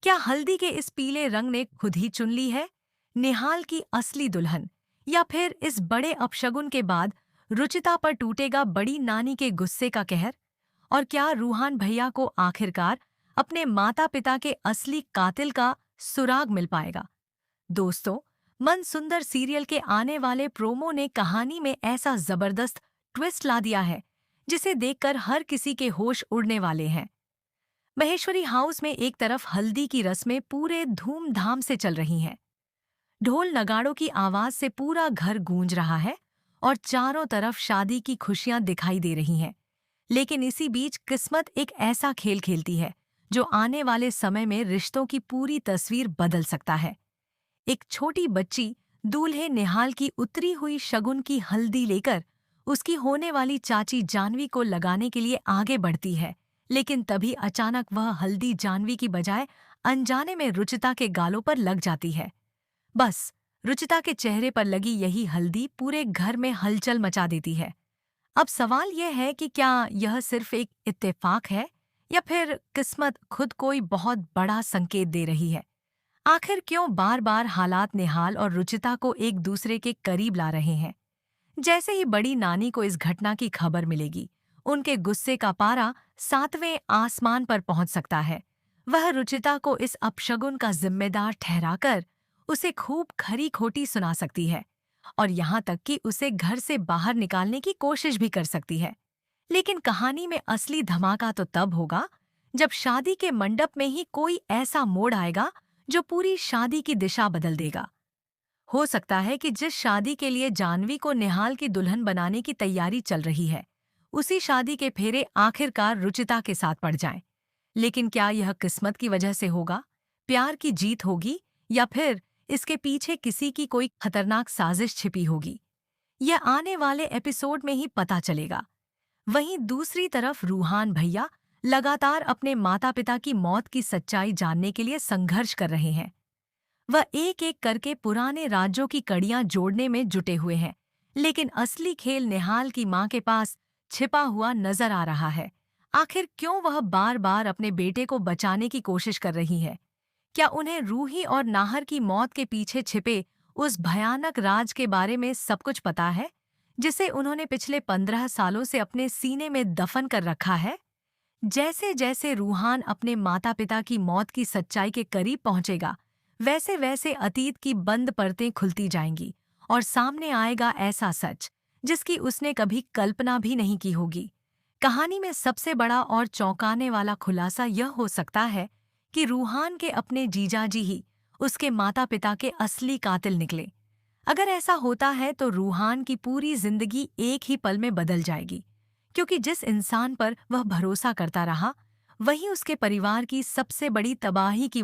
क्या हल्दी के इस पीले रंग ने खुद ही चुन ली है निहाल की असली दुल्हन, या फिर इस बड़े अपशगुन के बाद रुचिता पर टूटेगा बड़ी नानी के गुस्से का कहर? और क्या रूहान भैया को आखिरकार अपने माता पिता के असली कातिल का सुराग मिल पाएगा? दोस्तों, मन सुंदर सीरियल के आने वाले प्रोमो ने कहानी में ऐसा जबरदस्त ट्विस्ट ला दिया है जिसे देखकर हर किसी के होश उड़ने वाले हैं। महेश्वरी हाउस में एक तरफ हल्दी की रस्में पूरे धूमधाम से चल रही हैं। ढोल नगाड़ों की आवाज से पूरा घर गूंज रहा है और चारों तरफ शादी की खुशियां दिखाई दे रही हैं। लेकिन इसी बीच किस्मत एक ऐसा खेल खेलती है जो आने वाले समय में रिश्तों की पूरी तस्वीर बदल सकता है। एक छोटी बच्ची दूल्हे निहाल की उतरी हुई शगुन की हल्दी लेकर उसकी होने वाली चाची जानवी को लगाने के लिए आगे बढ़ती है, लेकिन तभी अचानक वह हल्दी जानवी की बजाय अनजाने में रुचिता के गालों पर लग जाती है। बस, रुचिता के चेहरे पर लगी यही हल्दी पूरे घर में हलचल मचा देती है। अब सवाल यह है कि क्या यह सिर्फ एक इत्तेफाक है या फिर किस्मत खुद कोई बहुत बड़ा संकेत दे रही है? आखिर क्यों बार बार हालात निहाल और रुचिता को एक दूसरे के करीब ला रहे हैं? जैसे ही बड़ी नानी को इस घटना की खबर मिलेगी, उनके गुस्से का पारा 7वें आसमान पर पहुंच सकता है। वह रुचिता को इस अपशगुन का जिम्मेदार ठहराकर उसे खूब खरी खोटी सुना सकती है और यहाँ तक कि उसे घर से बाहर निकालने की कोशिश भी कर सकती है। लेकिन कहानी में असली धमाका तो तब होगा जब शादी के मंडप में ही कोई ऐसा मोड़ आएगा जो पूरी शादी की दिशा बदल देगा। हो सकता है कि जिस शादी के लिए जानवी को निहाल की दुल्हन बनाने की तैयारी चल रही है, उसी शादी के फेरे आखिरकार रुचिता के साथ पड़ जाएं। लेकिन क्या यह किस्मत की वजह से होगा, प्यार की जीत होगी, या फिर इसके पीछे किसी की कोई खतरनाक साजिश छिपी होगी? यह आने वाले एपिसोड में ही पता चलेगा। वहीं दूसरी तरफ रूहान भैया लगातार अपने माता पिता की मौत की सच्चाई जानने के लिए संघर्ष कर रहे हैं। वह एक एक करके पुराने राज्यों की कड़ियां जोड़ने में जुटे हुए हैं, लेकिन असली खेल निहाल की मां के पास छिपा हुआ नजर आ रहा है। आखिर क्यों वह बार बार अपने बेटे को बचाने की कोशिश कर रही है? क्या उन्हें रूही और नाहर की मौत के पीछे छिपे उस भयानक राज के बारे में सब कुछ पता है, जिसे उन्होंने पिछले 15 सालों से अपने सीने में दफन कर रखा है? जैसे जैसे रूहान अपने माता पिता की मौत की सच्चाई के करीब पहुंचेगा, वैसे वैसे अतीत की बंद परतें खुलती जाएंगी और सामने आएगा ऐसा सच जिसकी उसने कभी कल्पना भी नहीं की होगी। कहानी में सबसे बड़ा और चौंकाने वाला खुलासा यह हो सकता है कि रूहान के अपने जीजाजी ही उसके माता पिता के असली कातिल निकले। अगर ऐसा होता है तो रूहान की पूरी जिंदगी एक ही पल में बदल जाएगी, क्योंकि जिस इंसान पर वह भरोसा करता रहा, वही उसके परिवार की सबसे बड़ी तबाही की